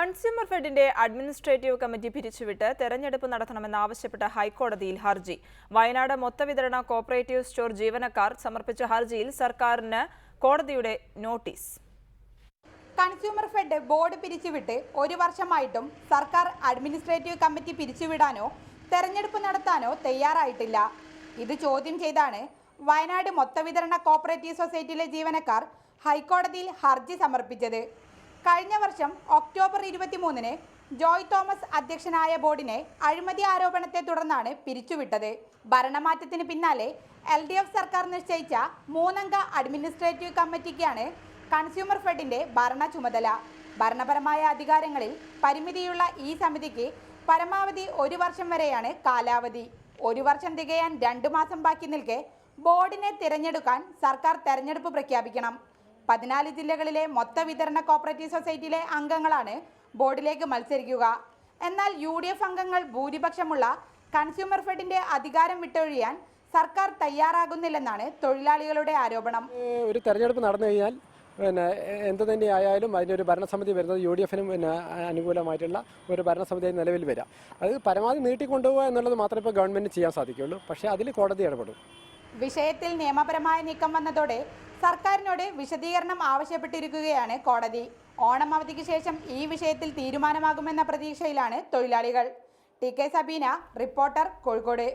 Consumer ഫെഡിന്റെ administrative committee പിരിച്ചുവിട്ട് തെരഞ്ഞെടുപ്പ് നടത്തണമെന്നാവശ്യപ്പെട്ട് ഹൈക്കോടതിയിൽ ഹർജി. വയനാട് മൊത്തവിതരണ കോപ്പറേറ്റീവ് സ്റ്റോർ ജീവനക്കാർ സമർപ്പിച്ച ഹർജിയിൽ സർക്കാരിന് കോടതിയുടെ നോട്ടീസ്. കൺസ്യൂമർ ഫെഡ് ബോർഡ് പിരിച്ചുവിട്ട് ഒരു വർഷമായിട്ടും സർക്കാർ അഡ്മിനിസ്ട്രേറ്റീവ് കമ്മിറ്റി പിരിച്ചുവിടാനോ തെരഞ്ഞെടുപ്പ് നടത്താനോ തയ്യാറായിട്ടില്ല. ഇത് ചോദ്യം ചെയ്താണ് വയനാട് മൊത്തവിതരണ കോപ്പറേറ്റീവ് സൊസൈറ്റിയിലെ ജീവനക്കാർ ഹൈക്കോടതിയിൽ ഹർജി സമർപ്പിച്ചത്. കഴിഞ്ഞ വർഷം ഒക്ടോബർ 23-ന് ജോയ് തോമസ് അധ്യക്ഷനായ ബോർഡിനെ അഴിമതി ആരോപണത്തെ തുടർന്നാണ് പിരിച്ചുവിട്ടത്. ഭരണമാറ്റത്തിന് പിന്നാലെ LDF സർക്കാർ നിശ്ചയിച്ച 3-അംഗ അഡ്മിനിസ്ട്രേറ്റീവ് കമ്മിറ്റിക്കാണ് കൺസ്യൂമർ ഫെഡിന്റെ ഭരണ ചുമതല. ഭരണപരമായ അധികാരങ്ങളിൽ പരിമിതിയുള്ള ഈ സമിതിക്ക് പരമാവധി ഒരു വർഷം വരെയാണ് കാലാവധി. ഒരു വർഷം തികയാൻ 2 മാസം ബാക്കി നിൽക്കെ ബോർഡിനെ തിരഞ്ഞെടുക്കാൻ സർക്കാർ തെരഞ്ഞെടുപ്പ് പ്രഖ്യാപിക്കണം. 14 ജില്ലകളിലെ മൊത്തവിതരണ കോപ്പറേറ്റീവ് സൊസൈറ്റിയിലെ അംഗങ്ങളാണ് ബോർഡിലേക്ക് മത്സരിക്കുക. എന്നാൽ UDF അംഗങ്ങൾ ഭൂരിപക്ഷമുള്ള കൺസ്യൂമർ ഫെഡിന്റെ അധികാരം വിട്ടൊഴിയാൻ സർക്കാർ തയ്യാറാകുന്നില്ലെന്നാണ് തൊഴിലാളികളുടെ ആരോപണം. ഒരു തെരഞ്ഞെടുപ്പ് നടന്നു കഴിഞ്ഞാൽ എന്ത് തന്നെയായാലും അതിനൊരു ഭരണസമിതി വരുന്നത് UDF-നും അനുകൂലമായിട്ടുള്ള ഒരു ഭരണസമിതി നിലവിൽ വരാം. അത് പരമാവധി നീട്ടിക്കൊണ്ടുപോകുക എന്നുള്ളത് മാത്രമേ ഇപ്പോൾ ഗവൺമെൻറ് ചെയ്യാൻ സാധിക്കുള്ളൂ. പക്ഷേ അതിൽ കോടതി ഇടപെടും. വിഷയത്തിൽ നിയമപരമായ നീക്കം വന്നതോടെ സർക്കാരിനോട് വിശദീകരണം ആവശ്യപ്പെട്ടിരിക്കുകയാണ് കോടതി. ഓണം അവധിക്ക് ശേഷം ഈ വിഷയത്തിൽ തീരുമാനമാകുമെന്ന പ്രതീക്ഷയിലാണ് തൊഴിലാളികൾ. TK Sabeena, reporter, Kozhikode.